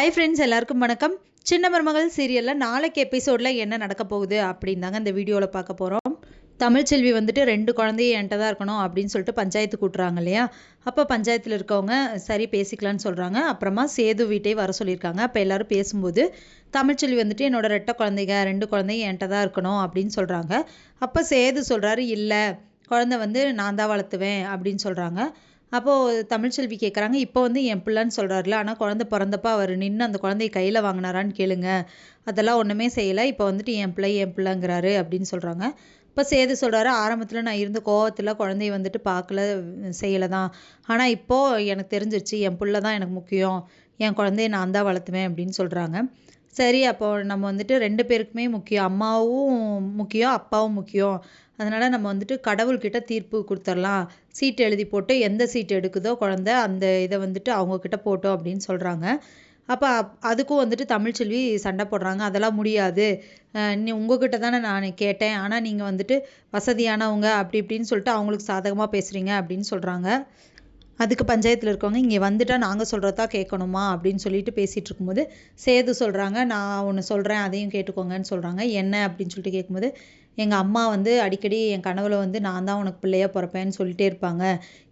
Hi friends, எல்லாருக்கும் வணக்கம். சின்ன மருமகள் சீரியலில் நாளைக்கு எபிசோடில் என்ன நடக்க போகுது அப்படின்னு தாங்க இந்த வீடியோவில் பார்க்க போகிறோம். தமிழ்ச்செல்வி வந்துட்டு 2 குழந்தையும் என்கிட்ட தான் இருக்கணும் அப்படின்னு சொல்லிட்டு பஞ்சாயத்து கூட்டுறாங்க இல்லையா. அப்போ பஞ்சாயத்தில் இருக்கவங்க சரி பேசிக்கலான்னு சொல்கிறாங்க. அப்புறமா சேது வீட்டை வர சொல்லியிருக்காங்க. அப்போ எல்லோரும் பேசும்போது தமிழ்ச்செல்வி வந்துட்டு என்னோட 2 குழந்தைங்க 2 குழந்தையும் என்கிட்ட தான் இருக்கணும் அப்படின்னு சொல்கிறாங்க. அப்போ சேது சொல்கிறாரு, இல்லை குழந்தை வந்து நான் தான் வளர்த்துவேன் அப்படின்னு சொல்கிறாங்க. அப்போது தமிழ்ச்செல்வி கேட்குறாங்க, இப்போ வந்து என் பிள்ளைன்னு சொல்கிறாருல, ஆனால் குழந்தை பிறந்தப்போ அவர் நின்று அந்த குழந்தைய கையில் வாங்கினாரான்னு கேளுங்க. அதெல்லாம் ஒன்றுமே செய்யலை, இப்போ வந்துட்டு என் பிள்ளைங்கிறாரு அப்படின்னு சொல்கிறாங்க. இப்போ சேது சொல்கிறாரு, ஆரம்பத்தில் நான் இருந்த கோவத்தில் குழந்தைய வந்துட்டு பார்க்கல, செய்யலை தான். ஆனால் இப்போது எனக்கு தெரிஞ்சிருச்சு, என் பிள்ளை தான் எனக்கு முக்கியம், என் குழந்தைய நான் தான் வளர்த்துவேன் அப்படின்னு சொல்கிறாங்க. சரி, அப்போ நம்ம வந்துட்டு 2 பேருக்குமே முக்கியம், அம்மாவும் முக்கியம் அப்பாவும் முக்கியம். அதனால் நம்ம வந்துட்டு கடவுள்கிட்ட தீர்ப்பு கொடுத்துடலாம். சீட்டு எழுதி போட்டு எந்த சீட்டு எடுக்குதோ குழந்தை அந்த இதை வந்துட்டு அவங்கக்கிட்ட போட்டோம் அப்படின்னு சொல்கிறாங்க. அப்போ அதுக்கும் வந்துட்டு தமிழ்ச்செல்வி சண்டை போடுறாங்க. அதெல்லாம் முடியாது, நீ உங்ககிட்ட தானே நான் கேட்டேன், ஆனால் நீங்கள் வந்துட்டு வசதியானவங்க அப்படி இப்படின்னு சொல்லிட்டு அவங்களுக்கு சாதகமாக பேசுகிறீங்க அப்படின்னு சொல்கிறாங்க. அதுக்கு பஞ்சாயத்தில் இருக்கவங்க, இங்கே வந்துட்டால் நாங்கள் சொல்கிறதா கேட்கணுமா அப்படின்னு சொல்லிட்டு பேசிகிட்டு இருக்கும்போது சேது சொல்கிறாங்க, நான் ஒன்று சொல்கிறேன் அதையும் கேட்டுக்கோங்கன்னு சொல்கிறாங்க. என்ன அப்படின்னு சொல்லிட்டு கேட்கும்போது, எங்கள் அம்மா வந்து அடிக்கடி என் கனவுல வந்து நான் தான் உனக்கு பிள்ளையாக பிறப்பேன்னு சொல்லிட்டே இருப்பாங்க.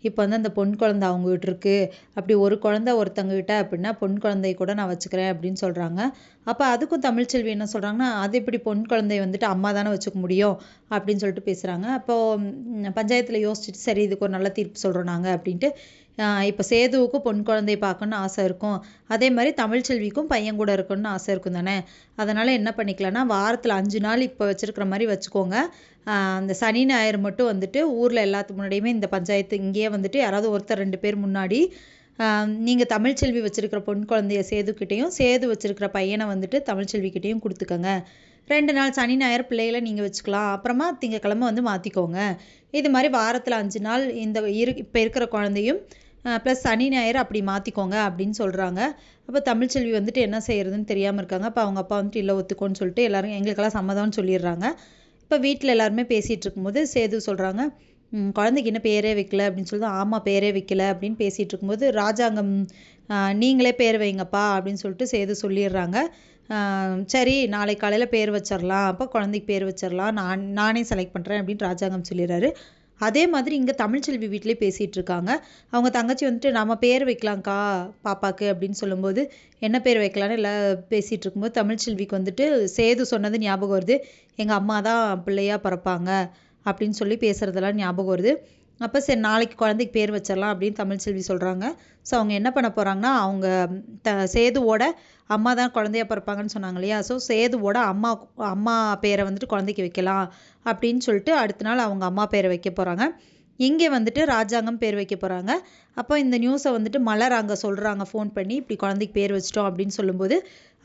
இப்போ வந்து அந்த பொன் குழந்தை அவங்ககிட்ட இருக்குது, அப்படி ஒரு குழந்தை ஒருத்தங்ககிட்ட அப்படின்னா பொன் குழந்தைய கூட நான் வச்சுக்கிறேன் அப்படின்னு சொல்கிறாங்க. அப்போ அதுக்கும் தமிழ்ச்செல்வி என்ன சொல்கிறாங்கன்னா, அது இப்படி பொன் குழந்தைய வந்துட்டு அம்மா தானே வச்சுக்க முடியும் அப்படின்னு சொல்லிட்டு பேசுகிறாங்க. அப்போது பஞ்சாயத்தில் யோசிச்சுட்டு சரி இதுக்கு ஒரு நல்ல தீர்ப்பு சொல்கிறோம் நாங்கள் அப்படின்ட்டு. இப்போ சேதுவுக்கும் பொன் குழந்தைய பார்க்கணுன்னு ஆசை இருக்கும், அதே மாதிரி தமிழ்ச்செல்விக்கும் பையன் கூட இருக்கணும்னு ஆசை இருக்கும் தானே. அதனால் என்ன பண்ணிக்கலாம்னா, வாரத்தில் 5 நாள் இப்போ வச்சுருக்கிற மாதிரி வச்சுக்கோங்க. அந்த சனி ஞாயிறு மட்டும் வந்துட்டு ஊரில் எல்லாத்துக்கு முன்னாடியுமே இந்த பஞ்சாயத்து இங்கேயே வந்துட்டு யாராவது ஒருத்தர் 2 பேர் முன்னாடி நீங்கள் தமிழ்ச்செல்வி வச்சுருக்கிற பொன் குழந்தைய சேதுக்கிட்டேயும் சேது வச்சுருக்கிற பையனை வந்துட்டு தமிழ்ச்செல்விக்கிட்டேயும் கொடுத்துக்கோங்க. 2 நாள் சனி ஞாயிறு பிள்ளைகளை நீங்கள் வச்சுக்கலாம், அப்புறமா திங்கக்கிழமை வந்து மாற்றிக்கோங்க. இது மாதிரி வாரத்தில் 5 நாள் இந்த இப்போ இருக்கிற குழந்தையும் ப்ளஸ் சனி ஞாயிறு அப்படி மாற்றிக்கோங்க அப்படின்னு சொல்கிறாங்க. அப்போ தமிழ்ச்செல்வி வந்துட்டு என்ன செய்கிறதுன்னு தெரியாமல் இருக்காங்க. அப்போ அவங்க அப்பா வந்துட்டு இல்லை ஒத்துக்கோன்னு சொல்லிட்டு எல்லோரும் எங்களுக்கெல்லாம் சம்மதம்னு சொல்லிடுறாங்க. இப்போ வீட்டில் எல்லாருமே பேசிகிட்டு இருக்கும்போது சேது சொல்கிறாங்க, குழந்தைக்கு என்ன பேரே வைக்கல அப்படின்னு சொல்லி, ஆமாம் பேரே வைக்கல அப்படின்னு பேசிகிட்டு இருக்கும்போது ராஜாங்கம் நீங்களே பேர் வைங்கப்பா அப்படின்னு சொல்லிட்டு சேது சொல்லிடுறாங்க. சரி நாளைக்கு காலையில் பேர் வச்சிடலாம், அப்போ குழந்தைக்கு பேர் வச்சிடலாம், நானே செலக்ட் பண்ணுறேன் அப்படின்னு ராஜாங்கம் சொல்லிடுறாரு. அதே மாதிரி இங்கே தமிழ்ச்செல்வி வீட்டிலே பேசிகிட்டு இருக்காங்க. அவங்க தங்கச்சி வந்துட்டு நம்ம பேர் வைக்கலாங்க்கா பாப்பாவுக்கு அப்படின்னு சொல்லும்போது, என்ன பேர் வைக்கலான்னு எல்லாம் பேசிகிட்டு இருக்கும்போது தமிழ்ச்செல்விக்கு வந்துட்டு சேது சொன்னது ஞாபகம் வருது, எங்கள் அம்மா தான் பிள்ளையாக பிறப்பாங்க அப்படின்னு சொல்லி பேசுகிறதெல்லாம் ஞாபகம் வருது. அப்போ சரி நாளைக்கு குழந்தைக்கு பேர் வச்சிடலாம் அப்படின்னு தமிழ்ச்செல்வி சொல்கிறாங்க. ஸோ அவங்க என்ன பண்ண போகிறாங்கன்னா, அவங்க சேதுவோட அம்மா தான் குழந்தையா பிறப்பாங்கன்னு சொன்னாங்க இல்லையா, ஸோ சேதுவோட அம்மா பேரை வந்துட்டு குழந்தைக்கு வைக்கலாம் அப்படின்னு சொல்லிட்டு அடுத்த நாள் அவங்க அம்மா பேரை வைக்க போகிறாங்க. இங்கே வந்துட்டு ராஜாங்கம் பேர் வைக்க போகிறாங்க. அப்போ இந்த நியூஸை வந்துட்டு மலர் அங்கே சொல்கிறாங்க ஃபோன் பண்ணி, இப்படி குழந்தைக்கு பேர் வச்சிட்டோம் அப்படின்னு சொல்லும்போது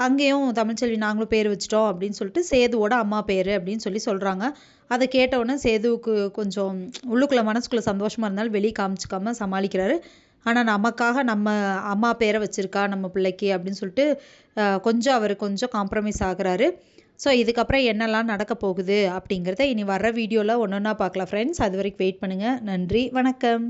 அங்கேயும் தமிழ்ச்செல்வி நாங்களும் பேர் வச்சிட்டோம் அப்படின்னு சொல்லிட்டு சேதுவோட அம்மா பேர் அப்படின்னு சொல்கிறாங்க. அதை கேட்டவுடனே சேதுவுக்கு கொஞ்சம் உள்ளுக்குள்ளே மனசுக்குள்ளே சந்தோஷமாக இருந்தாலும் வெளியே காமிச்சிக்காமல் சமாளிக்கிறாரு. ஆனால் நமக்காக நம்ம அம்மா பேரை வச்சுருக்கா நம்ம பிள்ளைக்கு அப்படின்னு சொல்லிட்டு அவர் கொஞ்சம் காம்ப்ரமைஸ் ஆகுறாரு. ஸோ இதுக்கப்புறம் என்னெல்லாம் நடக்க போகுது அப்படிங்கிறத இனி வர்ற வீடியோவில் ஒன்று ஒன்றா பார்க்கலாம் ஃப்ரெண்ட்ஸ். அது வரைக்கும் வெயிட் பண்ணுங்கள். நன்றி, வணக்கம்.